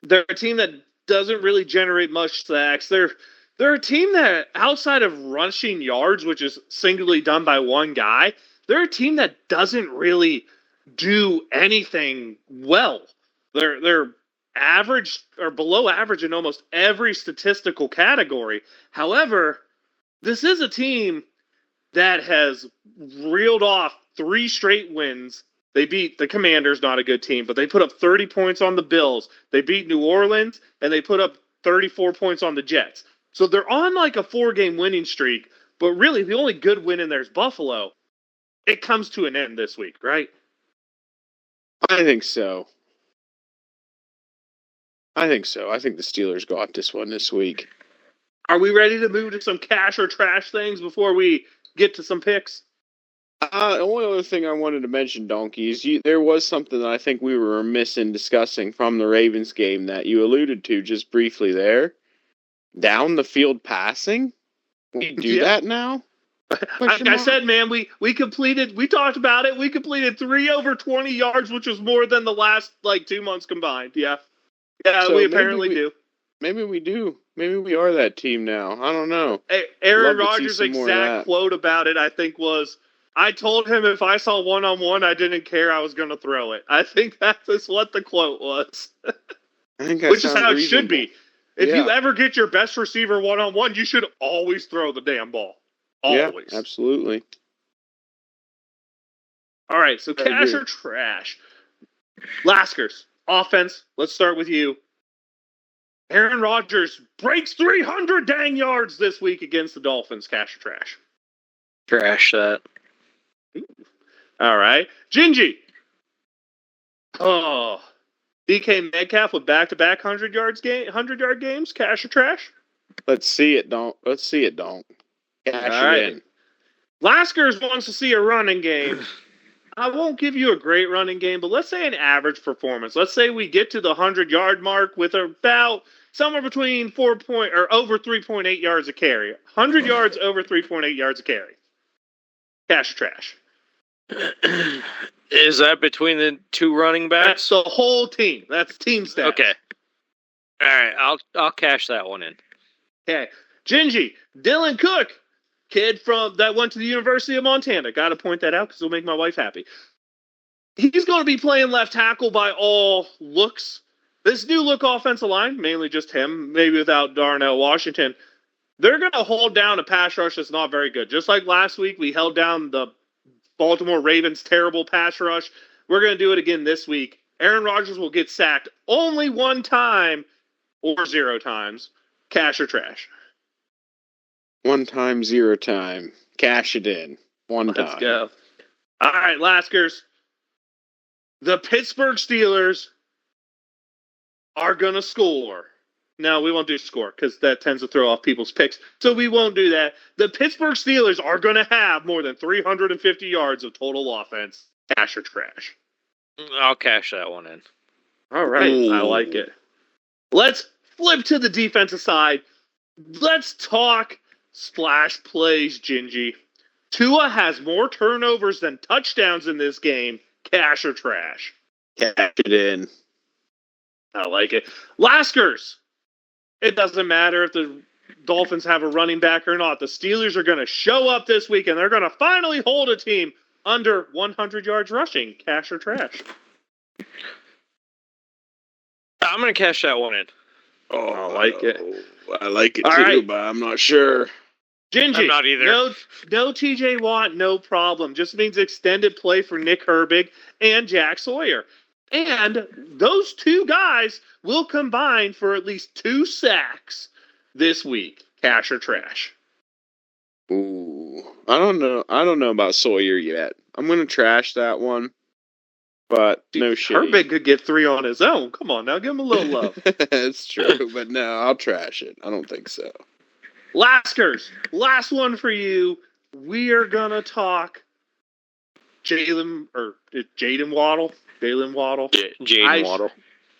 They're a team that doesn't really generate much sacks. They're a team that, outside of rushing yards, which is singularly done by one guy, they're a team that doesn't really do anything well. They're average or below average in almost every statistical category. However, this is a team that has reeled off 3 straight wins. They beat the Commanders, not a good team, but they put up 30 points on the Bills. They beat New Orleans, and they put up 34 points on the Jets. So they're on like a 4-game winning streak, but really the only good win in there is Buffalo. It comes to an end this week, right? I think so. I think the Steelers got this one this week. Are we ready to move to some cash or trash things before we get to some picks? The only other thing I wanted to mention, Donkey, is there was something that I think we were remiss in discussing from the Ravens game that you alluded to just briefly there. Down the field passing? We do that now? Like I said, man, we talked about it. We completed 3 over 20 yards, which was more than the last 2 months combined. Yeah. Yeah, so we apparently do. Maybe we do. Maybe we are that team now. I don't know. Aaron Rodgers' exact quote about it, I think, was, I told him if I saw one-on-one, I didn't care. I was going to throw it. I think that's what the quote was. I think which is how it should be. If you ever get your best receiver one-on-one, you should always throw the damn ball. Always. Yeah, absolutely. All right, so cash or trash? Laskers, offense, let's start with you. Aaron Rodgers breaks 300 dang yards this week against the Dolphins. Cash or trash? Trash that. All right. Gingy. Oh. DK Metcalf with back-to-back 100-yard games. Cash or trash? Let's see it, don't. Cash it in. Laskers wants to see a running game. I won't give you a great running game, but let's say an average performance. Let's say we get to the 100-yard mark with about somewhere between over 3.8 yards a carry. 100 yards over 3.8 yards a carry. Cash or trash? Is that between the 2 running backs? That's the whole team. That's team stats. Okay. All right, I'll cash that one in. Okay. Gingy, Dylan Cook, kid that went to the University of Montana. Got to point that out because it'll make my wife happy. He's going to be playing left tackle by all looks. This new look offensive line, mainly just him, maybe without Darnell Washington, they're going to hold down a pass rush that's not very good. Just like last week, we held down the Baltimore Ravens' terrible pass rush. We're going to do it again this week. Aaron Rodgers will get sacked only 1 time or 0 times. Cash or trash? 1 time, 0 time. Cash it in. 1 time. Let's go. All right, Laskers. The Pittsburgh Steelers are going to score. No, we won't do score because that tends to throw off people's picks. So we won't do that. The Pittsburgh Steelers are going to have more than 350 yards of total offense. Cash or trash? I'll cash that one in. All right. I like it. Let's flip to the defensive side. Let's talk splash plays, Gingy. Tua has more turnovers than touchdowns in this game. Cash or trash? Cash it in. I like it. Laskers. It doesn't matter if the Dolphins have a running back or not. The Steelers are going to show up this week, and they're going to finally hold a team under 100 yards rushing. Cash or trash? I'm going to cash that one in. Oh, I like it. I like it All too, right. but I'm not sure. Gingy, I'm not either. No TJ Watt, no problem. Just means extended play for Nick Herbig and Jack Sawyer. And those two guys will combine for at least 2 sacks this week. Cash or trash? Ooh, I don't know. I don't know about Sawyer yet. I'm gonna trash that one. But no shit. Herbig could get 3 on his own. Come on now, give him a little love. It's true, but no, I'll trash it. I don't think so. Laskers, last one for you. We are gonna talk Jaden Waddle. Jalen Waddle. Jaden Waddle.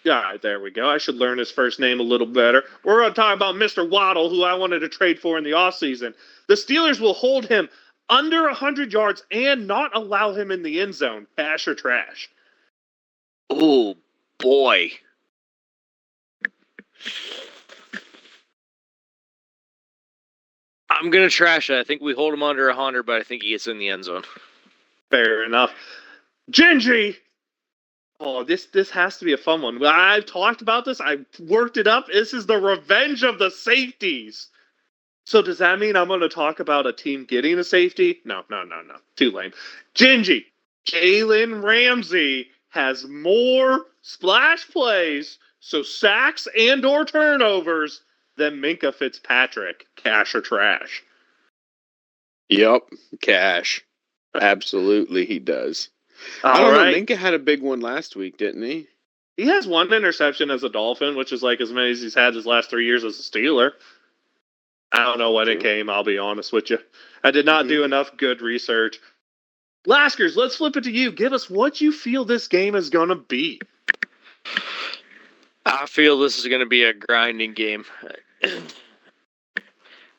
Yeah, there we go. I should learn his first name a little better. We're going to talk about Mr. Waddle, who I wanted to trade for in the offseason. The Steelers will hold him under 100 yards and not allow him in the end zone. Cash or trash? Oh, boy. I'm going to trash it. I think we hold him under 100, but I think he gets in the end zone. Fair enough. Gingy! Oh, this has to be a fun one. I've talked about this. I've worked it up. This is the revenge of the safeties. So does that mean I'm going to talk about a team getting a safety? No. Too lame. Gingy, Jalen Ramsey has more splash plays, so sacks and or turnovers, than Minkah Fitzpatrick. Cash or trash? Yep, cash. Absolutely, he does. I don't know. Minkah had a big one last week, didn't he? He has 1 interception as a Dolphin, which is like as many as he's had his last 3 years as a Steeler. I don't know when it came, I'll be honest with you. I did not do enough good research. Laskers, let's flip it to you. Give us what you feel this game is going to be. I feel this is going to be a grinding game.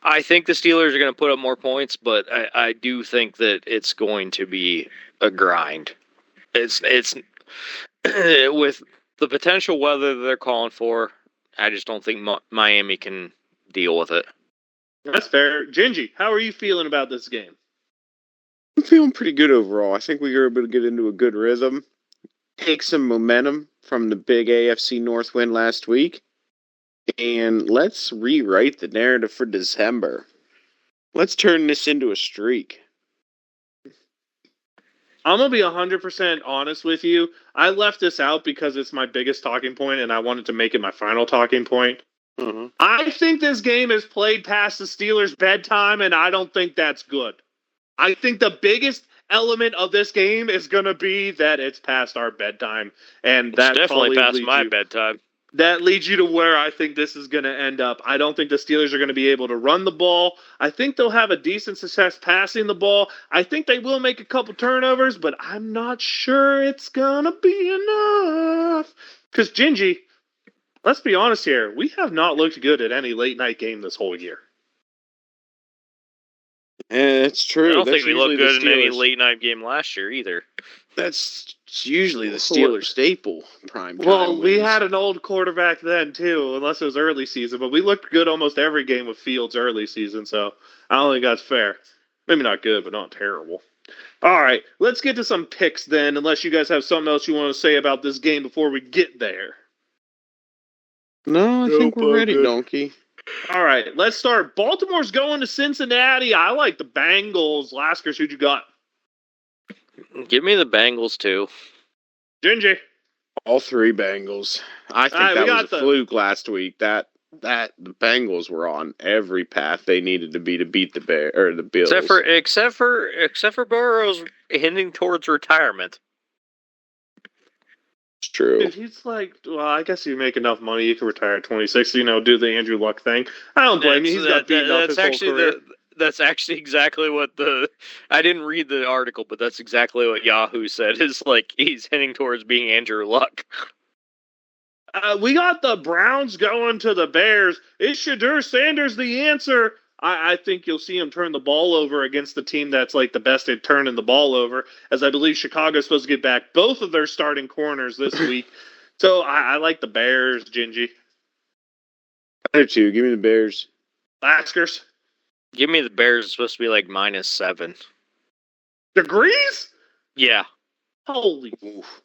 I think the Steelers are going to put up more points, but I do think that it's going to be a grind. It's with the potential weather that they're calling for, I just don't think Miami can deal with it. That's fair. Gingy, how are you feeling about this game? I'm feeling pretty good overall. I think we were able to get into a good rhythm, take some momentum from the big AFC North win last week, and let's rewrite the narrative for December. Let's turn this into a streak. I'm going to be 100% honest with you. I left this out because it's my biggest talking point, and I wanted to make it my final talking point. Mm-hmm. I think this game is played past the Steelers' bedtime, and I don't think that's good. I think the biggest element of this game is going to be that it's past our bedtime, and that's definitely past my bedtime. That leads you to where I think this is going to end up. I don't think the Steelers are going to be able to run the ball. I think they'll have a decent success passing the ball. I think they will make a couple turnovers, but I'm not sure it's going to be enough. Because, Gingy, let's be honest here. We have not looked good at any late-night game this whole year. It's true. I don't think we looked good in any late-night game last year either. That's usually the Steelers' staple prime time. Well, we wins. had an old quarterback then, too, unless it was early season. But we looked good almost every game with Fields early season, so I don't think that's fair. Maybe not good, but not terrible. All right, let's get to some picks then, unless you guys have something else you want to say about this game before we get there. No, I think we're ready, Donkey. All right, let's start. Baltimore's going to Cincinnati. I like the Bengals. Laskers, who'd you got? Give me the Bengals, too. Gingy. All 3 Bengals. I think that was a fluke last week. That the Bengals were on every path they needed to be to beat the Bills. Except for Burrow's hinting towards retirement. It's true. Dude, he's like, well, I guess you make enough money, you can retire at 26, do the Andrew Luck thing. I don't blame you. He's got beaten up his whole career. That's actually exactly what I didn't read the article, but that's exactly what Yahoo said. Is like he's heading towards being Andrew Luck. We got the Browns going to the Bears. Is Shedeur Sanders the answer? I think you'll see him turn the ball over against the team that's like the best at turning the ball over, as I believe Chicago's supposed to get back both of their starting corners this week. So I like the Bears, Gingy. I do too. Give me the Bears. Laskers. Give me the Bears. It's supposed to be like -7 degrees. Yeah. Holy. Oof.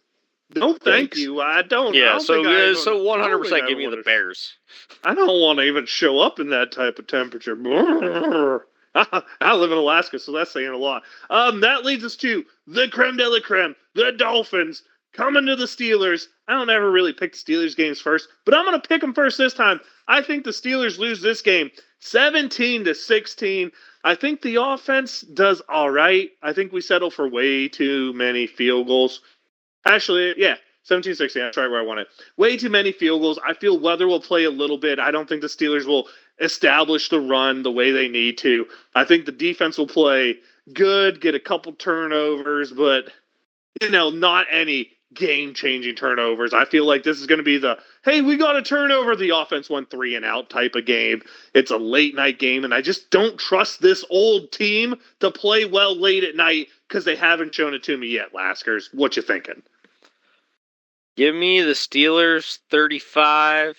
No, thank you. I don't. Yeah. I don't so 100% think give me the Bears. I don't want to even show up in that type of temperature. I live in Alaska, so that's saying a lot. That leads us to the creme de la creme, the Dolphins coming to the Steelers. I don't ever really pick the Steelers games first, but I'm going to pick them first this time. I think the Steelers lose this game 17-16. I think the offense does all right. I think we settle for way too many field goals. Actually, yeah, 17-16. That's right where I want it. Way too many field goals. I feel weather will play a little bit. I don't think the Steelers will establish the run the way they need to. I think the defense will play good, get a couple turnovers, but, not any game-changing turnovers. I feel like this is going to be the, hey, we got a turnover, the offense won 3 and out type of game. It's a late-night game, and I just don't trust this old team to play well late at night because they haven't shown it to me yet, Laskers. What you thinking? Give me the Steelers 35.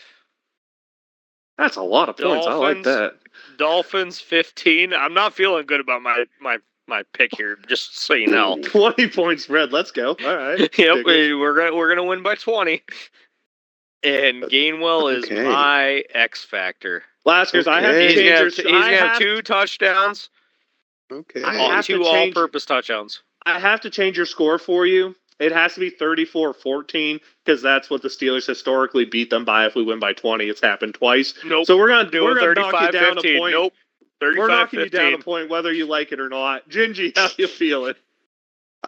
That's a lot of points. I like that. Dolphins 15. I'm not feeling good about my pick here, just so you know. 20 points spread. Let's go. All right. Yep, we're gonna win by 20. And Gainwell is my X factor. Laskers, I have to change. He's gonna have 2 touchdowns. Okay. 2 all-purpose touchdowns. I have to change your score for you. It has to be 34-14 because that's what the Steelers historically beat them by. If we win by 20, it's happened twice. Nope. So we're gonna knock you down a point. Nope. 35-15. We're knocking you down a point whether you like it or not. Gingy, how you feeling?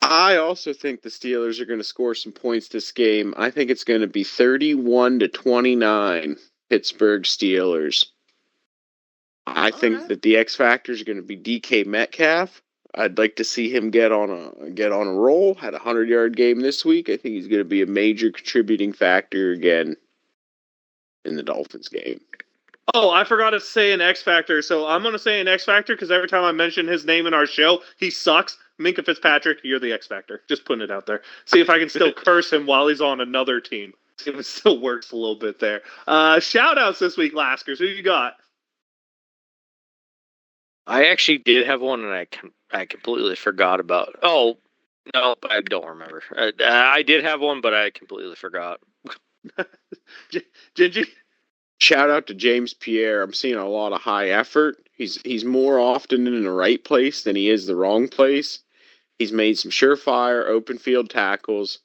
I also think the Steelers are going to score some points this game. I think it's going to be 31-29 Pittsburgh Steelers. I think that the X factor is going to be DK Metcalf. I'd like to see him get on a roll. Had a 100-yard game this week. I think he's going to be a major contributing factor again in the Dolphins game. Oh, I forgot to say an X factor. So I'm going to say an X factor because every time I mention his name in our show, he sucks. Minkah Fitzpatrick, you're the X factor. Just putting it out there. See if I can still curse him while he's on another team. See if it still works a little bit there. Shout outs this week, Laskers. Who you got? I actually did have one, and I completely forgot about. Oh, no, I don't remember. I did have one, but I completely forgot. Gingy? Shout out to James Pierre. I'm seeing a lot of high effort. He's more often in the right place than he is the wrong place. He's made some surefire open field tackles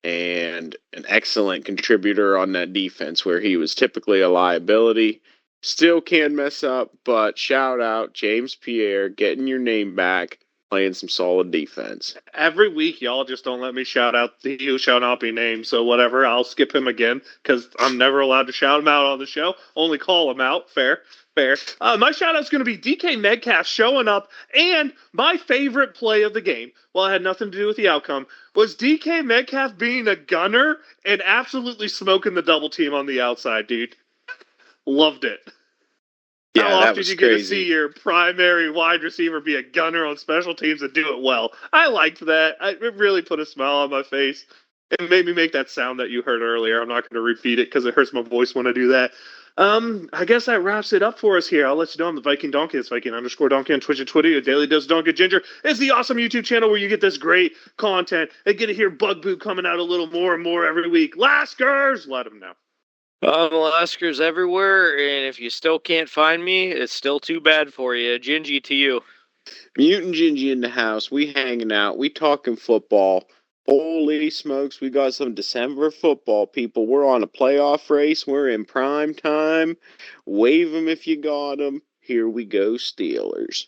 and an excellent contributor on that defense where he was typically a liability. Still can mess up, but shout out James Pierre getting your name back, playing some solid defense. Every week, y'all just don't let me shout out the "You Shall Not Be Named," so whatever, I'll skip him again, because I'm never allowed to shout him out on the show, only call him out. Fair. My shout-out's going to be DK Metcalf showing up, and my favorite play of the game, well, it had nothing to do with the outcome, was DK Metcalf being a gunner and absolutely smoking the double team on the outside, dude. Loved it. Yeah, How that often was you get crazy. to see your primary wide receiver be a gunner on special teams and do it well? I liked that. It really put a smile on my face. It made me make that sound that you heard earlier. I'm not going to repeat it because it hurts my voice when I do that. I guess that wraps it up for us here. I'll let you know I'm the Viking Donkey. It's Viking_Donkey on Twitch and Twitter. Your daily dose of Donkey Ginger is the awesome YouTube channel where you get this great content and get to hear Bug Boot coming out a little more and more every week. Laskers, let them know. Laskers everywhere, and if you still can't find me, it's still too bad for you. Gingy to you. Mutant Gingy in the house. We hanging out. We talking football. Holy smokes, we got some December football, people. We're on a playoff race. We're in prime time. Wave them if you got them. Here we go, Steelers.